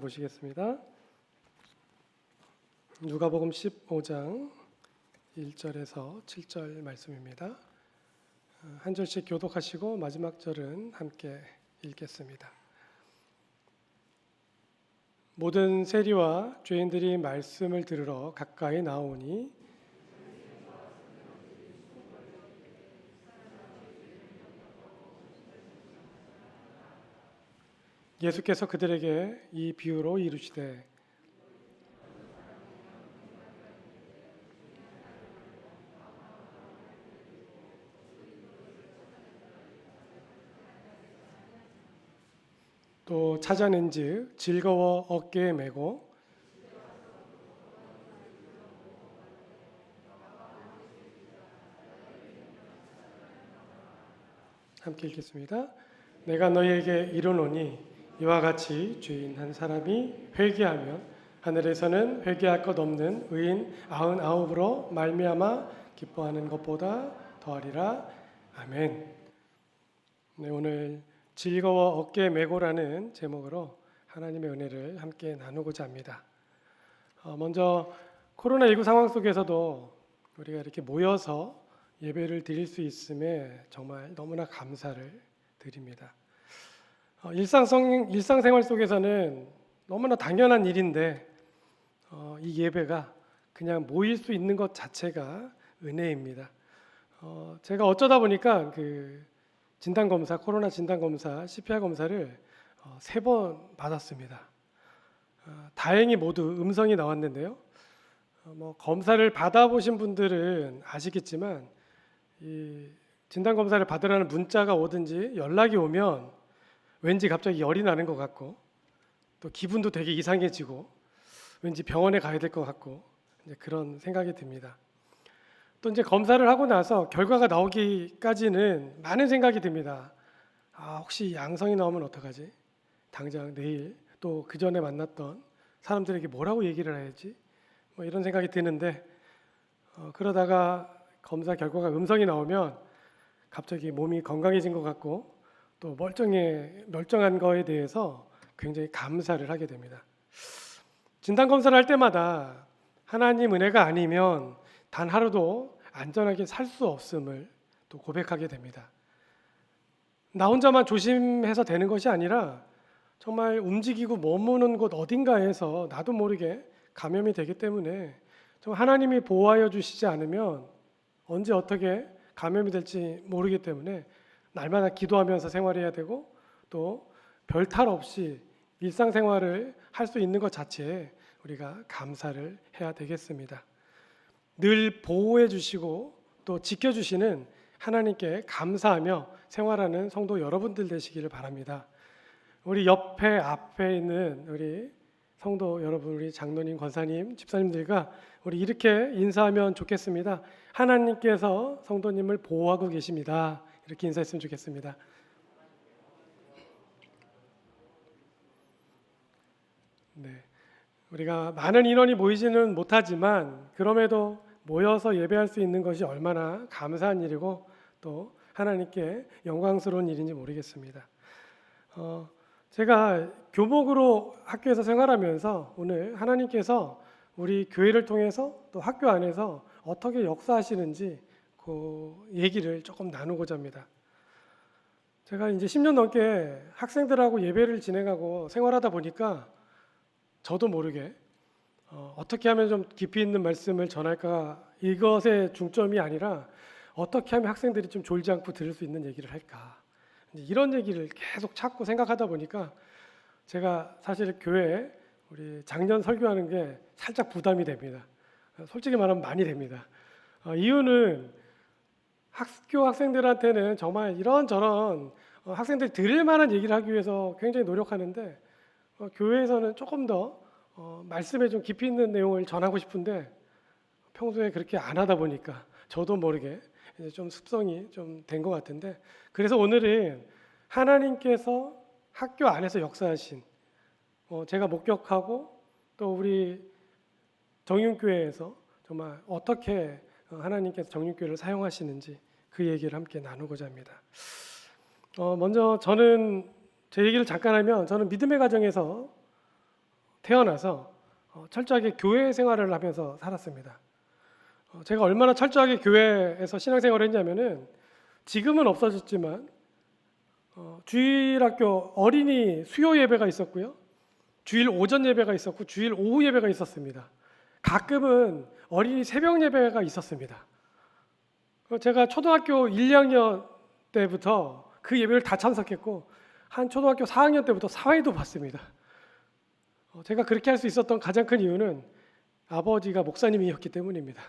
보시겠습니다. 누가복음 15장 1절에서 7절 말씀입니다. 한 절씩 교독하시고 마지막 절은 함께 읽겠습니다. 모든 세리와 죄인들이 말씀을 들으러 가까이 나오니 예수께서 그들에게 이 비유로 이르시되 또 찾아낸즉 즐거워 어깨에 메고 함께 읽겠습니다. 내가 너희에게 이르노니 이와 같이 죄인 한 사람이 회개하면 하늘에서는 회개할 것 없는 의인 99으로 말미암아 기뻐하는 것보다 더하리라. 아멘. 네, 오늘 즐거워 어깨에 메고라는 제목으로 하나님의 은혜를 함께 나누고자 합니다. 먼저 코로나19 상황 속에서도 우리가 이렇게 모여서 예배를 드릴 수 있음에 정말 너무나 감사를 드립니다. 일상생활 속에서는 너무나 당연한 일인데 이 예배가 그냥 모일 수 있는 것 자체가 은혜입니다. 제가 어쩌다 보니까 그 진단검사, 코로나 진단검사, CPR 검사를 3번 받았습니다. 다행히 모두 음성이 나왔는데요. 검사를 받아보신 분들은 아시겠지만 이 진단검사를 받으라는 문자가 오든지 연락이 오면 왠지 갑자기 열이 나는 것 같고 또 기분도 되게 이상해지고 왠지 병원에 가야 될 것 같고 이제 그런 생각이 듭니다. 또 이제 검사를 하고 나서 결과가 나오기까지는 많은 생각이 듭니다. 혹시 양성이 나오면 어떡하지? 당장 내일 또 그 전에 만났던 사람들에게 뭐라고 얘기를 해야지? 이런 생각이 드는데 그러다가 검사 결과가 음성이 나오면 갑자기 몸이 건강해진 것 같고 또 멀쩡한 거에 대해서 굉장히 감사를 하게 됩니다. 진단검사를 할 때마다 하나님 은혜가 아니면 단 하루도 안전하게 살 수 없음을 또 고백하게 됩니다. 나 혼자만 조심해서 되는 것이 아니라 정말 움직이고 머무는 곳 어딘가에서 나도 모르게 감염이 되기 때문에 정말 하나님이 보호하여 주시지 않으면 언제 어떻게 감염이 될지 모르기 때문에 날마다 기도하면서 생활해야 되고 또 별 탈 없이 일상생활을 할 수 있는 것 자체에 우리가 감사를 해야 되겠습니다. 늘 보호해 주시고 또 지켜주시는 하나님께 감사하며 생활하는 성도 여러분들 되시기를 바랍니다. 우리 앞에 있는 우리 성도 여러분, 우리 장로님, 권사님, 집사님들과 우리 이렇게 인사하면 좋겠습니다. 하나님께서 성도님을 보호하고 계십니다. 이렇게 인사했으면 좋겠습니다. 네, 우리가 많은 인원이 모이지는 못하지만 그럼에도 모여서 예배할 수 있는 것이 얼마나 감사한 일이고 또 하나님께 영광스러운 일인지 모르겠습니다. 제가 교목으로 학교에서 생활하면서 오늘 하나님께서 우리 교회를 통해서 또 학교 안에서 어떻게 역사하시는지 그 얘기를 조금 나누고자 합니다. 제가 이제 10년 넘게 학생들하고 예배를 진행하고 생활하다 보니까 저도 모르게 어떻게 하면 좀 깊이 있는 말씀을 전할까, 이것의 중점이 아니라 어떻게 하면 학생들이 좀 졸지 않고 들을 수 있는 얘기를 할까, 이런 얘기를 계속 찾고 생각하다 보니까 제가 사실 교회에 우리 작년 설교하는 게 살짝 부담이 됩니다. 솔직히 말하면 많이 됩니다. 이유는 학교 학생들한테는 정말 이런저런 학생들이 들을 만한 얘기를 하기 위해서 굉장히 노력하는데 교회에서는 조금 더 말씀에 좀 깊이 있는 내용을 전하고 싶은데 평소에 그렇게 안 하다 보니까 저도 모르게 이제 좀 습성이 좀 된 것 같은데, 그래서 오늘은 하나님께서 학교 안에서 역사하신 제가 목격하고 또 우리 정윤교회에서 정말 어떻게 하나님께서 정윤교회를 사용하시는지 그 얘기를 함께 나누고자 합니다. 먼저 저는 제 얘기를 잠깐 하면 저는 믿음의 가정에서 태어나서 철저하게 교회 생활을 하면서 살았습니다. 제가 얼마나 철저하게 교회에서 신앙생활을 했냐면은 지금은 없어졌지만 주일학교 어린이 수요 예배가 있었고요. 주일 오전 예배가 있었고 주일 오후 예배가 있었습니다. 가끔은 어린이 새벽 예배가 있었습니다. 제가 초등학교 1, 2학년 때부터 그 예배를 다 참석했고 한 초등학교 4학년 때부터 사회도 봤습니다. 제가 그렇게 할 수 있었던 가장 큰 이유는 아버지가 목사님이었기 때문입니다.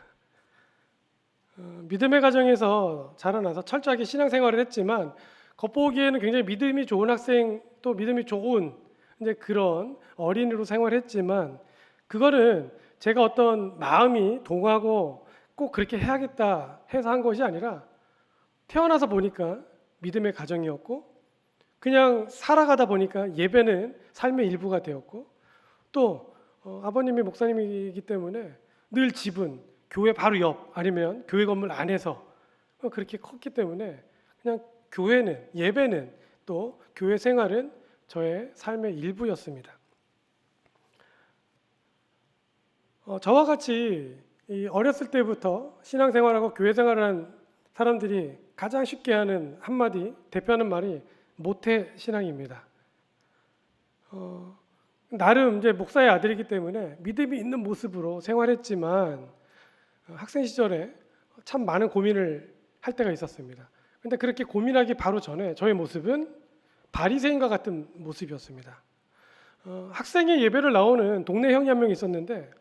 믿음의 가정에서 자라나서 철저하게 신앙생활을 했지만 겉보기에는 굉장히 믿음이 좋은 학생 또 믿음이 좋은 이제 그런 어린이로 생활했지만 그거는 제가 어떤 마음이 동하고 꼭 그렇게 해야겠다 해서 한 것이 아니라 태어나서 보니까 믿음의 가정이었고 그냥 살아가다 보니까 예배는 삶의 일부가 되었고 또 아버님이 목사님이기 때문에 늘 집은 교회 바로 옆 아니면 교회 건물 안에서 그렇게 컸기 때문에 그냥 교회는 예배는 또 교회 생활은 저의 삶의 일부였습니다. 저와 같이 어렸을 때부터 신앙생활하고 교회 생활을 한 사람들이 가장 쉽게 하는 한마디 대표하는 말이 모태 신앙입니다. 나름 이제 목사의 아들이기 때문에 믿음이 있는 모습으로 생활했지만 학생 시절에 참 많은 고민을 할 때가 있었습니다. 근데 그렇게 고민하기 바로 전에 저의 모습은 바리새인과 같은 모습이었습니다. 학생의 예배를 나오는 동네 형이 한 명 있었는데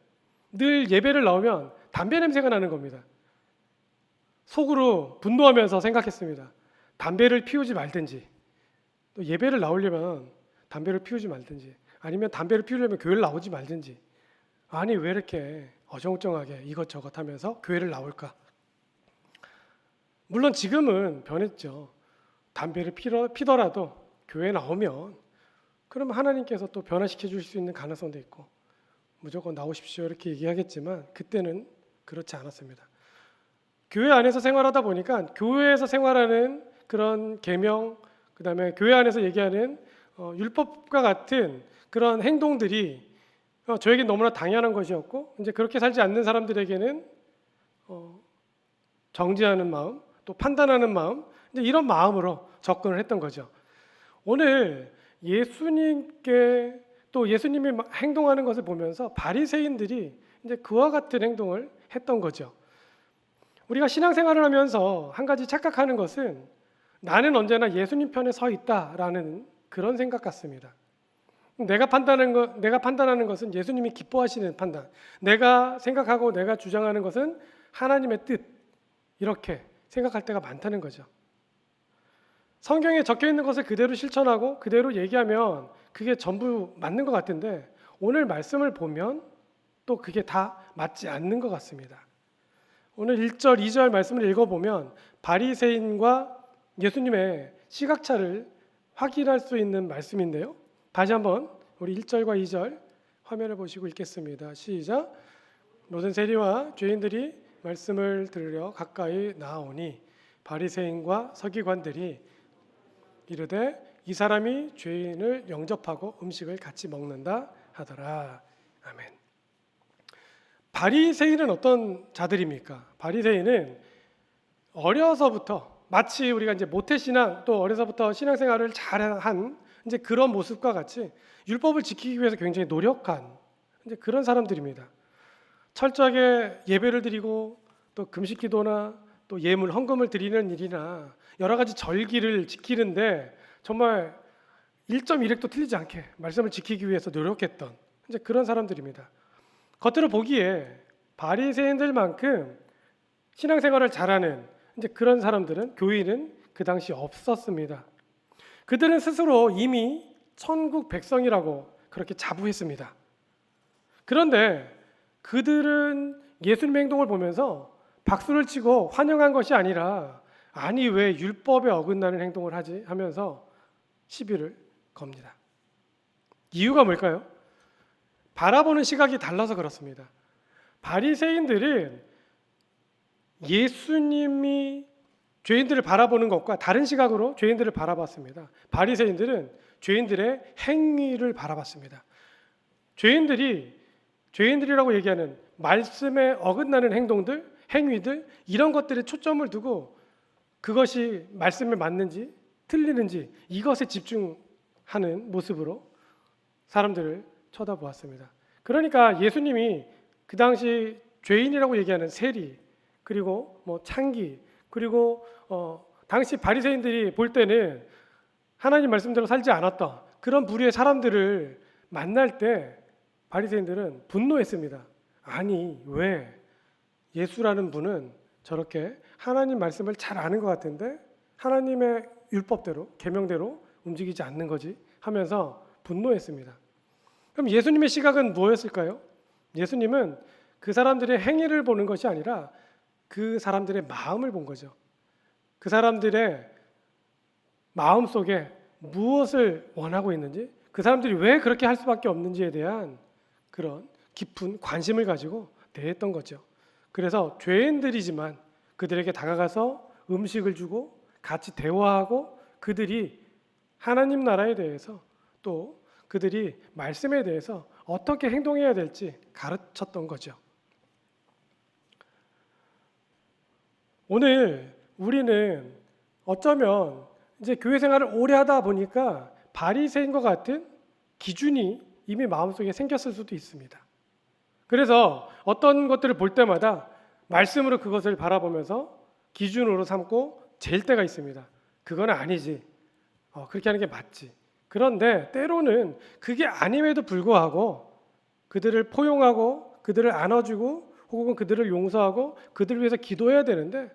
늘 예배를 나오면 담배 냄새가 나는 겁니다. 속으로 분노하면서 생각했습니다. 담배를 피우지 말든지 또 예배를 나오려면 담배를 피우지 말든지 아니면 담배를 피우려면 교회를 나오지 말든지 아니 왜 이렇게 어정쩡하게 이것저것 하면서 교회를 나올까? 물론 지금은 변했죠. 담배를 피더라도 교회에 나오면 그럼 하나님께서 또 변화시켜 주실 수 있는 가능성도 있고 무조건 나오십시오 이렇게 얘기하겠지만 그때는 그렇지 않았습니다. 교회 안에서 생활하다 보니까 교회에서 생활하는 그런 계명 그다음에 교회 안에서 얘기하는 율법과 같은 그런 행동들이 저에게 너무나 당연한 것이었고 이제 그렇게 살지 않는 사람들에게는 정죄하는 마음 또 판단하는 마음 이제 이런 마음으로 접근을 했던 거죠. 오늘 예수님께 또 예수님이 행동하는 것을 보면서 바리새인들이 이제 그와 같은 행동을 했던 거죠. 우리가 신앙생활을 하면서 한 가지 착각하는 것은 나는 언제나 예수님 편에 서 있다라는 그런 생각 같습니다. 내가 판단하는 것은 예수님이 기뻐하시는 판단. 내가 생각하고 내가 주장하는 것은 하나님의 뜻. 이렇게 생각할 때가 많다는 거죠. 성경에 적혀 있는 것을 그대로 실천하고 그대로 얘기하면 그게 전부 맞는 것 같은데 오늘 말씀을 보면 또 그게 다 맞지 않는 것 같습니다. 오늘 1절, 2절 말씀을 읽어보면 바리새인과 예수님의 시각차를 확인할 수 있는 말씀인데요. 다시 한번 우리 1절과 2절 화면을 보시고 읽겠습니다. 시작. 모든 세리와 죄인들이 말씀을 들으려 가까이 나아오니 바리새인과 서기관들이 이르되 이 사람이 죄인을 영접하고 음식을 같이 먹는다 하더라. 아멘. 바리새인은 어떤 자들입니까? 바리새인은 어려서부터 마치 우리가 이제 모태신앙 또 어려서부터 신앙생활을 잘한 이제 그런 모습과 같이 율법을 지키기 위해서 굉장히 노력한 이제 그런 사람들입니다. 철저하게 예배를 드리고 또 금식기도나 또 예물 헌금을 드리는 일이나 여러 가지 절기를 지키는데 정말 1.1획도 틀리지 않게 말씀을 지키기 위해서 노력했던 이제 그런 사람들입니다. 겉으로 보기에 바리새인들만큼 신앙생활을 잘하는 이제 그런 사람들은 교인은 그 당시 없었습니다. 그들은 스스로 이미 천국 백성이라고 그렇게 자부했습니다. 그런데 그들은 예수님의 행동을 보면서 박수를 치고 환영한 것이 아니라 아니 왜 율법에 어긋나는 행동을 하지 하면서 시비를 겁니다. 이유가 뭘까요? 바라보는 시각이 달라서 그렇습니다. 바리새인들은 예수님이 죄인들을 바라보는 것과 다른 시각으로 죄인들을 바라봤습니다. 바리새인들은 죄인들의 행위를 바라봤습니다. 죄인들이라고 얘기하는 말씀에 어긋나는 행동들, 행위들 이런 것들에 초점을 두고 그것이 말씀에 맞는지 틀리는지 이것에 집중하는 모습으로 사람들을 쳐다보았습니다. 그러니까 예수님이 그 당시 죄인이라고 얘기하는 세리 그리고 뭐 창기 그리고 당시 바리새인들이 볼 때는 하나님 말씀대로 살지 않았다. 그런 부류의 사람들을 만날 때 바리새인들은 분노했습니다. 아니 왜 예수라는 분은 저렇게 하나님 말씀을 잘 아는 것 같은데 하나님의 율법대로 계명대로 움직이지 않는 거지 하면서 분노했습니다. 그럼 예수님의 시각은 뭐였을까요? 예수님은 그 사람들의 행위를 보는 것이 아니라 그 사람들의 마음을 본 거죠. 그 사람들의 마음 속에 무엇을 원하고 있는지, 그 사람들이 왜 그렇게 할 수밖에 없는지에 대한 그런 깊은 관심을 가지고 대했던 거죠. 그래서 죄인들이지만 그들에게 다가가서 음식을 주고 같이 대화하고 그들이 하나님 나라에 대해서 또 그들이 말씀에 대해서 어떻게 행동해야 될지 가르쳤던 거죠. 오늘 우리는 어쩌면 이제 교회 생활을 오래 하다 보니까 바리새인과 같은 기준이 이미 마음속에 생겼을 수도 있습니다. 그래서 어떤 것들을 볼 때마다 말씀으로 그것을 바라보면서 기준으로 삼고 잴 때가 있습니다. 그건 아니지. 그렇게 하는 게 맞지. 그런데 때로는 그게 아님에도 불구하고 그들을 포용하고 그들을 안아주고 혹은 그들을 용서하고 그들을 위해서 기도해야 되는데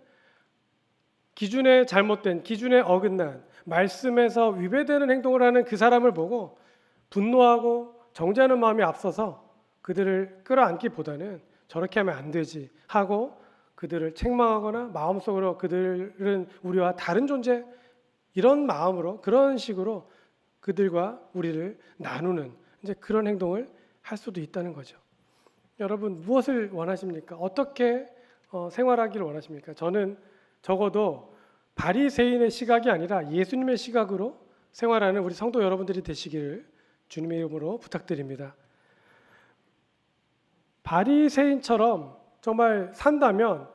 기준에 잘못된, 기준에 어긋난 말씀에서 위배되는 행동을 하는 그 사람을 보고 분노하고 정죄하는 마음이 앞서서 그들을 끌어안기보다는 저렇게 하면 안 되지 하고 그들을 책망하거나 마음속으로 그들은 우리와 다른 존재 이런 마음으로 그런 식으로 그들과 우리를 나누는 이제 그런 행동을 할 수도 있다는 거죠. 여러분 무엇을 원하십니까? 어떻게 생활하기를 원하십니까? 저는 적어도 바리새인의 시각이 아니라 예수님의 시각으로 생활하는 우리 성도 여러분들이 되시기를 주님의 이름으로 부탁드립니다. 바리새인처럼 정말 산다면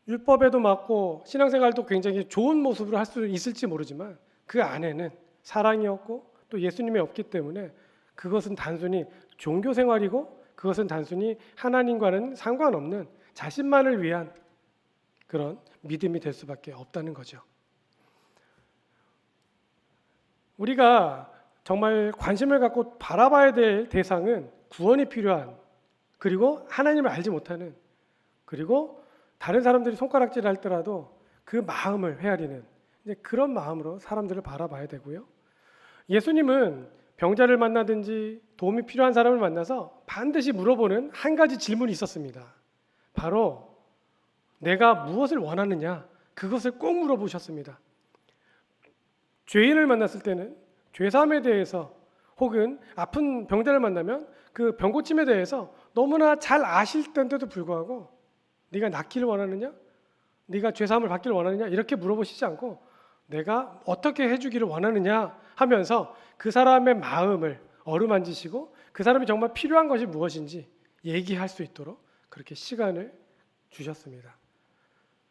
율법에도 맞고 신앙생활도 굉장히 좋은 모습으로 할 수 있을지 모르지만 그 안에는 사랑이 없고 또 예수님이 없기 때문에 그것은 단순히 종교 생활이고 그것은 단순히 하나님과는 상관없는 자신만을 위한 그런 믿음이 될 수밖에 없다는 거죠. 우리가 정말 관심을 갖고 바라봐야 될 대상은 구원이 필요한 그리고 하나님을 알지 못하는 그리고 다른 사람들이 손가락질 할더라도 그 마음을 헤아리는 이제 그런 마음으로 사람들을 바라봐야 되고요. 예수님은 병자를 만나든지 도움이 필요한 사람을 만나서 반드시 물어보는 한 가지 질문이 있었습니다. 바로 내가 무엇을 원하느냐 그것을 꼭 물어보셨습니다. 죄인을 만났을 때는 죄사함에 대해서 혹은 아픈 병자를 만나면 그 병고침에 대해서 너무나 잘 아실 때인데도 불구하고 네가 낫기를 원하느냐? 네가 죄사함을 받기를 원하느냐? 이렇게 물어보시지 않고 내가 어떻게 해주기를 원하느냐 하면서 그 사람의 마음을 어루만지시고 그 사람이 정말 필요한 것이 무엇인지 얘기할 수 있도록 그렇게 시간을 주셨습니다.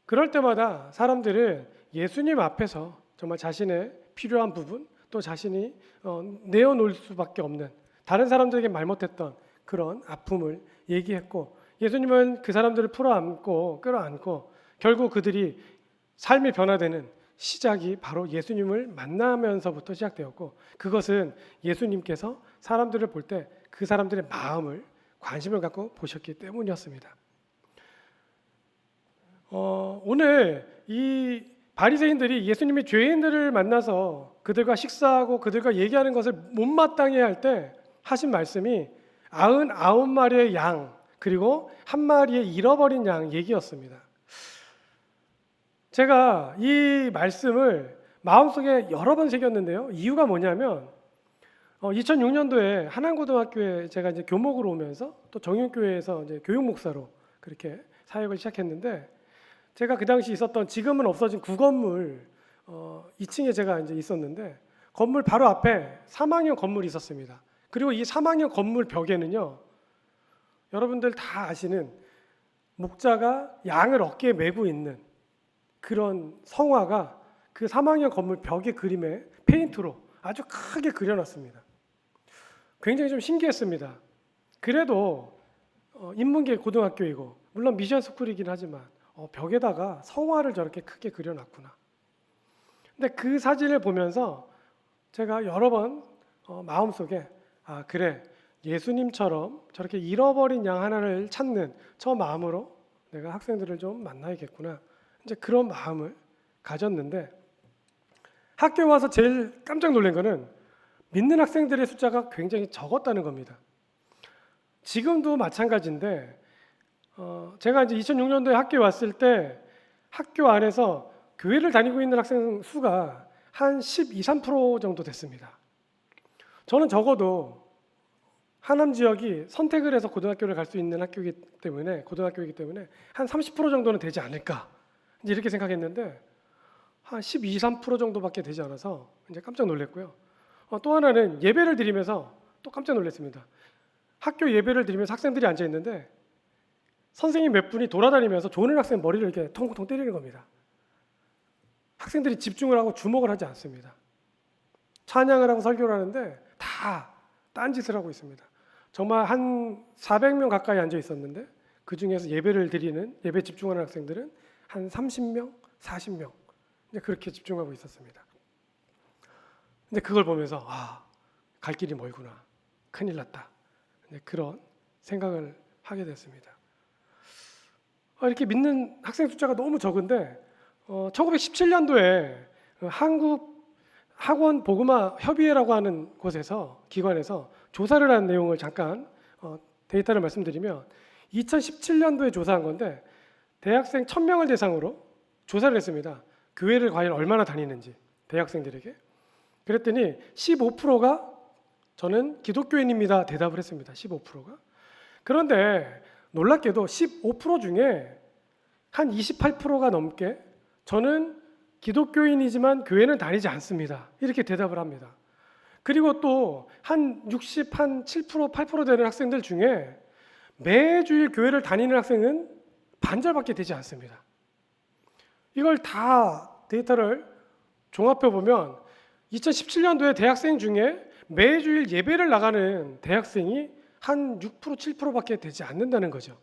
그럴 때마다 사람들은 예수님 앞에서 정말 자신의 필요한 부분 또 자신이 내어놓을 수밖에 없는 다른 사람들에게 말 못했던 그런 아픔을 얘기했고 예수님은 그 사람들을 풀어안고 끌어안고 결국 그들이 삶이 변화되는 시작이 바로 예수님을 만나면서부터 시작되었고 그것은 예수님께서 사람들을 볼 때 그 사람들의 마음을 관심을 갖고 보셨기 때문이었습니다. 오늘 이 바리새인들이 예수님이 죄인들을 만나서 그들과 식사하고 그들과 얘기하는 것을 못마땅해 할 때 하신 말씀이 99마리의 양 그리고 한 마리의 잃어버린 양 얘기였습니다. 제가 이 말씀을 마음속에 여러 번 새겼는데요. 이유가 뭐냐면 2006년도에 한양고등학교에 제가 이제 교목으로 오면서 또 정윤교회에서 이제 교육 목사로 그렇게 사역을 시작했는데 제가 그 당시 있었던 지금은 없어진 구건물 2층에 제가 이제 있었는데 건물 바로 앞에 3학년 건물이 있었습니다. 그리고 이 3학년 건물 벽에는요, 여러분들 다 아시는 목자가 양을 어깨에 메고 있는 그런 성화가 그 3학년 건물 벽의 그림에 페인트로 아주 크게 그려놨습니다. 굉장히 좀 신기했습니다. 그래도 인문계 고등학교이고 물론 미션 스쿨이긴 하지만 벽에다가 성화를 저렇게 크게 그려놨구나. 근데 그 사진을 보면서 제가 여러 번 마음속에 아 그래, 예수님처럼 저렇게 잃어버린 양 하나를 찾는 저 마음으로 내가 학생들을 좀 만나야겠구나, 이제 그런 마음을 가졌는데, 학교에 와서 제일 깜짝 놀란 거는 믿는 학생들의 숫자가 굉장히 적었다는 겁니다. 지금도 마찬가지인데 제가 이제 2006년도에 학교에 왔을 때 학교 안에서 교회를 다니고 있는 학생 수가 한 12, 3% 정도 됐습니다. 저는 적어도 하남 지역이 선택을 해서 고등학교를 갈 수 있는 학교이기 때문에, 고등학교이기 때문에 한 30% 정도는 되지 않을까 이제 이렇게 생각했는데 한 12, 3% 정도밖에 되지 않아서 이제 깜짝 놀랐고요. 또 하나는 예배를 드리면서 또 깜짝 놀랐습니다. 학교 예배를 드리면서 학생들이 앉아 있는데 선생님 몇 분이 돌아다니면서 조는 학생 머리를 이렇게 통통 때리는 겁니다. 학생들이 집중을 하고 주목을 하지 않습니다. 찬양을 하고 설교를 하는데 다 딴짓을 하고 있습니다. 정말 한 400명 가까이 앉아 있었는데 그 중에서 예배를 드리는, 예배 집중하는 학생들은 한 30명, 40명 이제 그렇게 집중하고 있었습니다. 근데 그걸 보면서 갈 길이 멀구나, 큰일 났다, 그런 생각을 하게 됐습니다. 이렇게 믿는 학생 숫자가 너무 적은데 1917년도에 한국 학원 복음화 협의회라고 하는 곳에서, 기관에서 조사를 한 내용을 잠깐 데이터를 말씀드리면 2017년도에 조사한 건데 대학생 1000명을 대상으로 조사를 했습니다. 교회를 과연 얼마나 다니는지 대학생들에게. 그랬더니 15%가 저는 기독교인입니다 대답을 했습니다. 15%가. 그런데 놀랍게도 15% 중에 한 28%가 넘게 저는 기독교인이지만 교회는 다니지 않습니다 이렇게 대답을 합니다. 그리고 또 한 60, 한 7%, 8% 되는 학생들 중에 매주일 교회를 다니는 학생은 반절밖에 되지 않습니다. 이걸 다 데이터를 종합해 보면 2017년도에 대학생 중에 매주일 예배를 나가는 대학생이 한 6%, 7%밖에 되지 않는다는 거죠.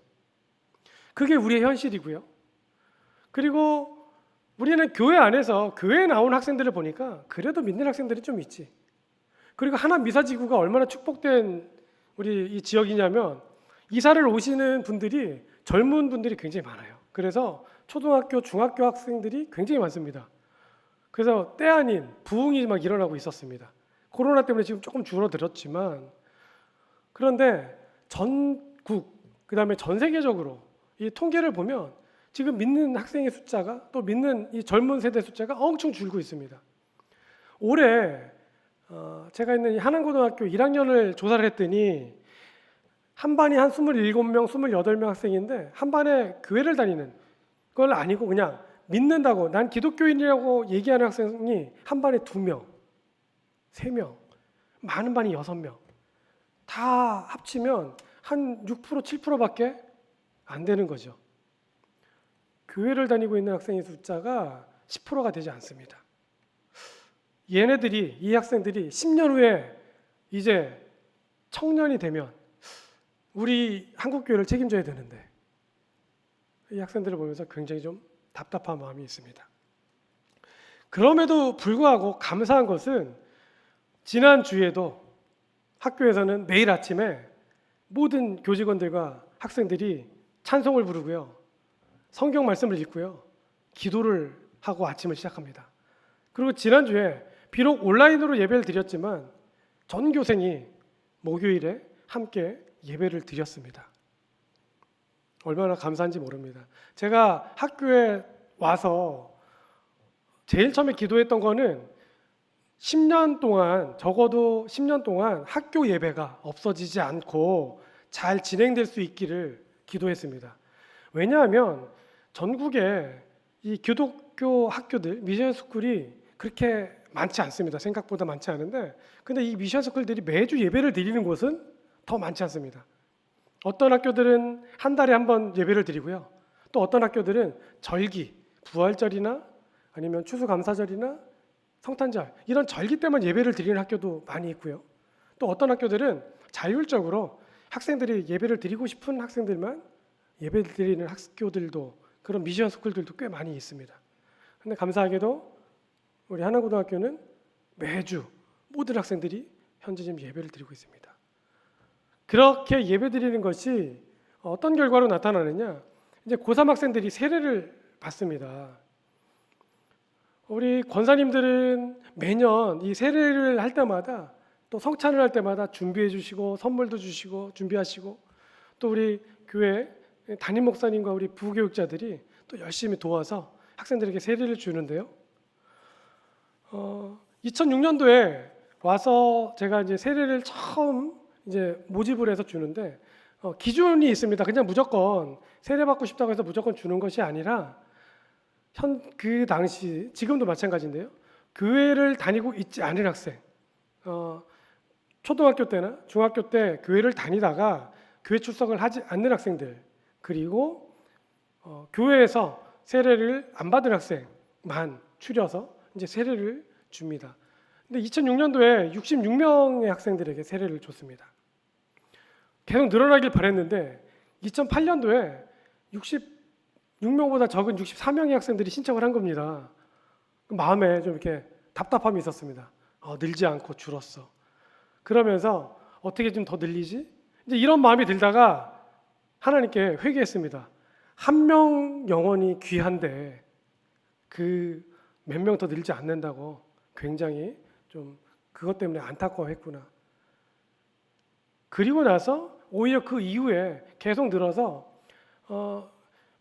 그게 우리의 현실이고요. 그리고 우리는 교회 안에서 교회에 나온 학생들을 보니까 그래도 믿는 학생들이 좀 있지. 그리고 하남 미사지구가 얼마나 축복된 우리 이 지역이냐면 이사를 오시는 분들이, 젊은 분들이 굉장히 많아요. 그래서 초등학교, 중학교 학생들이 굉장히 많습니다. 그래서 때 아닌 부흥이 막 일어나고 있었습니다. 코로나 때문에 지금 조금 줄어들었지만, 그런데 전국, 그다음에 전 세계적으로 이 통계를 보면 지금 믿는 학생의 숫자가, 또 믿는 이 젊은 세대 숫자가 엄청 줄고 있습니다. 올해 제가 있는 이 한양고등학교 1학년을 조사를 했더니 한 반이 한 27명, 28명 학생인데 한 반에 교회를 다니는 건 아니고 그냥 믿는다고, 난 기독교인이라고 얘기하는 학생이 한 반에 2명, 3명, 많은 반이 6명, 다 합치면 한 6%, 7%밖에 안 되는 거죠. 교회를 다니고 있는 학생의 숫자가 10%가 되지 않습니다. 얘네들이, 이 학생들이 10년 후에 이제 청년이 되면 우리 한국교회를 책임져야 되는데 이 학생들을 보면서 굉장히 좀 답답한 마음이 있습니다. 그럼에도 불구하고 감사한 것은 지난 주에도 학교에서는 매일 아침에 모든 교직원들과 학생들이 찬송을 부르고요, 성경 말씀을 읽고요, 기도를 하고 아침을 시작합니다. 그리고 지난주에 비록 온라인으로 예배를 드렸지만 전 교생이 목요일에 함께 예배를 드렸습니다. 얼마나 감사한지 모릅니다. 제가 학교에 와서 제일 처음에 기도했던 거는 10년 동안, 적어도 10년 동안 학교 예배가 없어지지 않고 잘 진행될 수 있기를 기도했습니다. 왜냐하면 전국에 이 기독교 학교들, 미션 스쿨이 그렇게 많지 않습니다. 생각보다 많지 않은데, 근데 이 미션 스쿨들이 매주 예배를 드리는 곳은 더 많지 않습니다. 어떤 학교들은 한 달에 한 번 예배를 드리고요. 또 어떤 학교들은 절기, 부활절이나 아니면 추수감사절이나 성탄절 이런 절기 때만 예배를 드리는 학교도 많이 있고요. 또 어떤 학교들은 자율적으로 학생들이 예배를 드리고 싶은 학생들만 예배를 드리는 학교들도, 그런 미션 스쿨들도 꽤 많이 있습니다. 근데 감사하게도 우리 하나고등학교는 매주 모든 학생들이 현재 지금 예배를 드리고 있습니다. 그렇게 예배 드리는 것이 어떤 결과로 나타나느냐? 이제 고3 학생들이 세례를 받습니다. 우리 권사님들은 매년 이 세례를 할 때마다, 또 성찬을 할 때마다 준비해 주시고 선물도 주시고 준비하시고, 또 우리 교회 담임 목사님과 우리 부교육자들이 또 열심히 도와서 학생들에게 세례를 주는데요. 2006년도에 와서 제가 이제 세례를 처음 이제 모집을 해서 주는데, 기준이 있습니다. 그냥 무조건 세례 받고 싶다고 해서 무조건 주는 것이 아니라, 그 당시, 지금도 마찬가지인데요, 교회를 다니고 있지 않은 학생, 초등학교 때나 중학교 때 교회를 다니다가 교회 출석을 하지 않는 학생들, 그리고 교회에서 세례를 안 받은 학생만 추려서 이제 세례를 줍니다. 근데 2006년도에 66명의 학생들에게 세례를 줬습니다. 계속 늘어나길 바랬는데 2008년도에 66명보다 적은 64명의 학생들이 신청을 한 겁니다. 마음에 좀 이렇게 답답함이 있었습니다. 늘지 않고 줄었어. 그러면서 어떻게 좀 더 늘리지? 이제 이런 마음이 들다가 하나님께 회개했습니다. 한 명 영혼이 귀한데 그 몇 명 더 늘지 않는다고 굉장히 좀 그것 때문에 안타까워했구나. 그리고 나서 오히려 그 이후에 계속 늘어서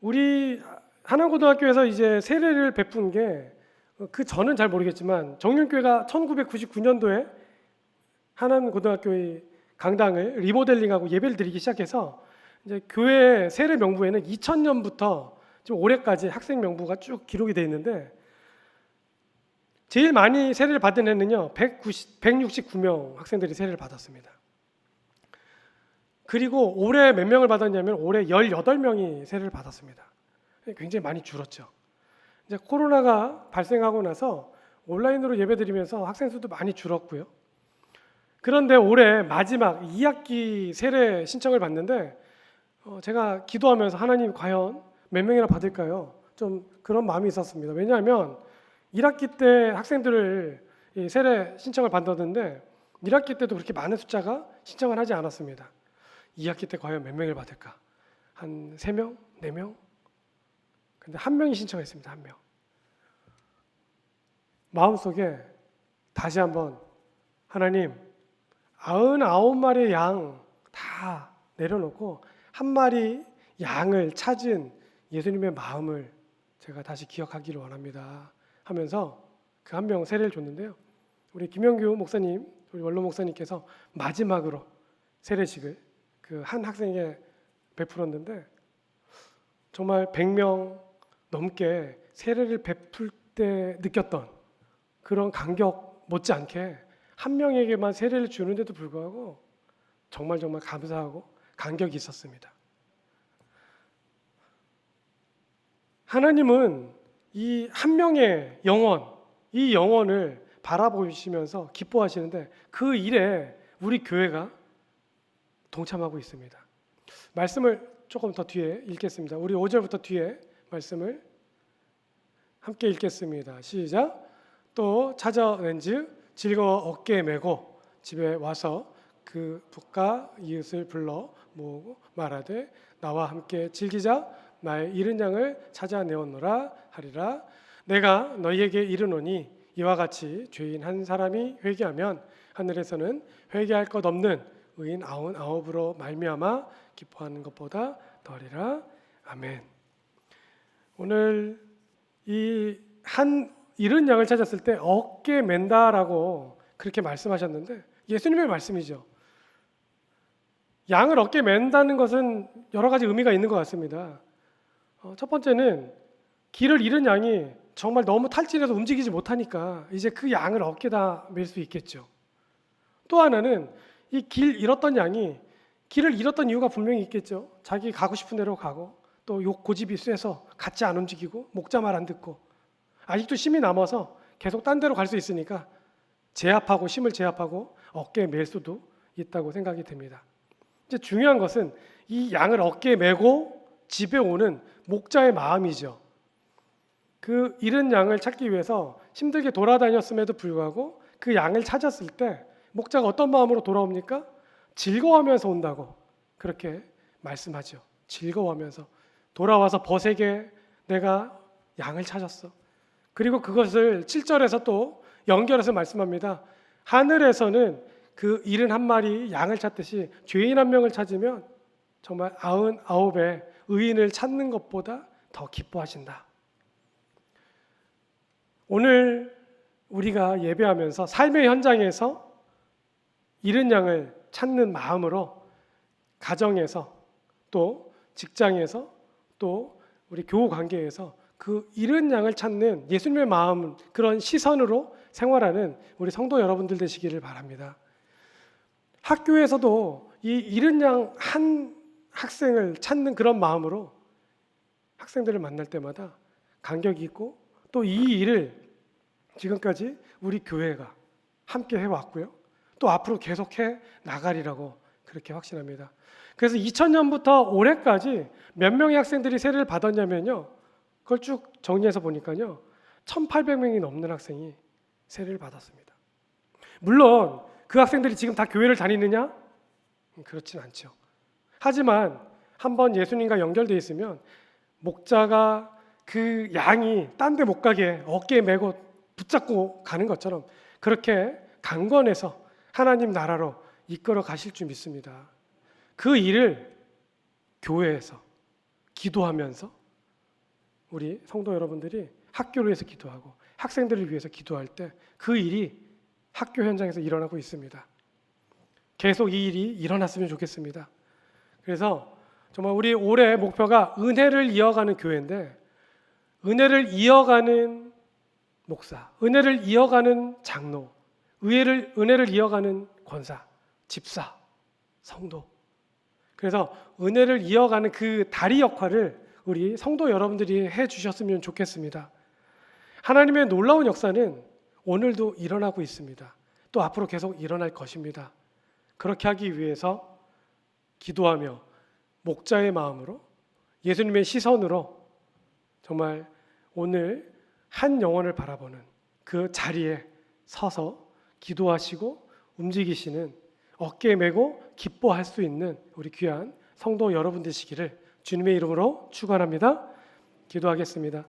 우리 하남고등학교에서 이제 세례를 베푼 게, 그 저는 잘 모르겠지만 정윤교회가 1999년도에 하남고등학교의 강당을 리모델링하고 예배를 드리기 시작해서 이제 교회 세례 명부에는 2000년부터 지금 올해까지 학생 명부가 쭉 기록이 되어 있는데, 제일 많이 세례를 받은 해는요 169명 학생들이 세례를 받았습니다. 그리고 올해 몇 명을 받았냐면 올해 18명이 세례를 받았습니다. 굉장히 많이 줄었죠. 이제 코로나가 발생하고 나서 온라인으로 예배드리면서 학생 수도 많이 줄었고요. 그런데 올해 마지막 2학기 세례 신청을 받는데, 제가 기도하면서 하나님 과연 몇 명이나 받을까요? 좀 그런 마음이 있었습니다. 왜냐하면 1학기 때 학생들을 세례 신청을 받았는데 1학기 때도 그렇게 많은 숫자가 신청을 하지 않았습니다. 2학기 때 과연 몇 명을 받을까? 한 3명? 4명? 근데 한 명이 신청했습니다. 한 명. 마음속에 다시 한번 하나님 99마리의 양 다 내려놓고 한 마리 양을 찾은 예수님의 마음을 제가 다시 기억하기를 원합니다 하면서 그 한 명 세례를 줬는데요. 우리 김영규 목사님, 우리 원로 목사님께서 마지막으로 세례식을 그 한 학생에게 베풀었는데, 정말 100명 넘게 세례를 베풀 때 느꼈던 그런 감격 못지않게 한 명에게만 세례를 주는데도 불구하고 정말 감사하고 감격이 있었습니다. 하나님은 이 한 명의 영혼, 이 영혼을 바라보시면서 기뻐하시는데 그 일에 우리 교회가 동참하고 있습니다. 말씀을 조금 더 뒤에 읽겠습니다. 우리 5절부터 뒤에 말씀을 함께 읽겠습니다. 시작. 또 찾아낸즉 즐거워 어깨에 메고 집에 와서 그 부가 이웃을 불러 모으고 말하되 나와 함께 즐기자. 나의 잃은 양을 찾아내었노라 하리라. 내가 너희에게 이르노니 이와 같이 죄인 한 사람이 회개하면 하늘에서는 회개할 것 없는 의인 99으로 말미암아 기뻐하는 것보다 더하리라. 아멘. 오늘 이 한 잃은 양을 찾았을 때 어깨 맨다라고 그렇게 말씀하셨는데 예수님의 말씀이죠. 양을 어깨 맨다는 것은 여러 가지 의미가 있는 것 같습니다. 첫 번째는 길을 잃은 양이 정말 너무 탈진해서 움직이지 못하니까 이제 그 양을 어깨다 맬 수 있겠죠. 또 하나는 이 길 잃었던 양이 길을 잃었던 이유가 분명히 있겠죠. 자기 가고 싶은 대로 가고 또 요 고집이 쎄서 같이 안 움직이고 목자 말 안 듣고 아직도 힘이 남아서 계속 딴 데로 갈 수 있으니까 제압하고 힘을 제압하고 어깨에 맬 수도 있다고 생각이 됩니다. 이제 중요한 것은 이 양을 어깨에 메고 집에 오는 목자의 마음이죠. 그 잃은 양을 찾기 위해서 힘들게 돌아다녔음에도 불구하고 그 양을 찾았을 때 목자가 어떤 마음으로 돌아옵니까? 즐거워하면서 온다고 그렇게 말씀하죠. 즐거워하면서 돌아와서 벗에게 내가 양을 찾았어. 그리고 그것을 7절에서 또 연결해서 말씀합니다. 하늘에서는 그 71마리 양을 찾듯이 죄인 한 명을 찾으면 정말 99의 의인을 찾는 것보다 더 기뻐하신다. 오늘 우리가 예배하면서 삶의 현장에서 잃은 양을 찾는 마음으로 가정에서 또 직장에서 또 우리 교우 관계에서 그 잃은 양을 찾는 예수님의 마음, 그런 시선으로 생활하는 우리 성도 여러분들 되시기를 바랍니다. 학교에서도 이 잃은 양 한 학생을 찾는 그런 마음으로 학생들을 만날 때마다 간격이 있고 또 이 일을 지금까지 우리 교회가 함께 해왔고요. 또 앞으로 계속해 나가리라고 그렇게 확신합니다. 그래서 2000년부터 올해까지 몇 명의 학생들이 세례를 받았냐면요. 그걸 쭉 정리해서 보니까요. 1800명이 넘는 학생이 세례를 받았습니다. 물론 그 학생들이 지금 다 교회를 다니느냐? 그렇진 않죠. 하지만 한번 예수님과 연결되어 있으면 목자가 그 양이 딴 데 못 가게 어깨에 메고 붙잡고 가는 것처럼 그렇게 강건해서 하나님 나라로 이끌어 가실 줄 믿습니다. 그 일을 교회에서 기도하면서 우리 성도 여러분들이 학교를 위해서 기도하고 학생들을 위해서 기도할 때 그 일이 학교 현장에서 일어나고 있습니다. 계속 이 일이 일어났으면 좋겠습니다. 그래서 정말 우리 올해 목표가 은혜를 이어가는 교회인데 은혜를 이어가는 목사, 은혜를 이어가는 장로, 은혜를 이어가는 권사, 집사, 성도. 그래서 은혜를 이어가는 그 다리 역할을 우리 성도 여러분들이 해주셨으면 좋겠습니다. 하나님의 놀라운 역사는 오늘도 일어나고 있습니다. 또 앞으로 계속 일어날 것입니다. 그렇게 하기 위해서 기도하며 목자의 마음으로 예수님의 시선으로 정말 오늘 한 영혼을 바라보는 그 자리에 서서 기도하시고 움직이시는 어깨에 메고 기뻐할 수 있는 우리 귀한 성도 여러분 되시기를 주님의 이름으로 축원합니다. 기도하겠습니다.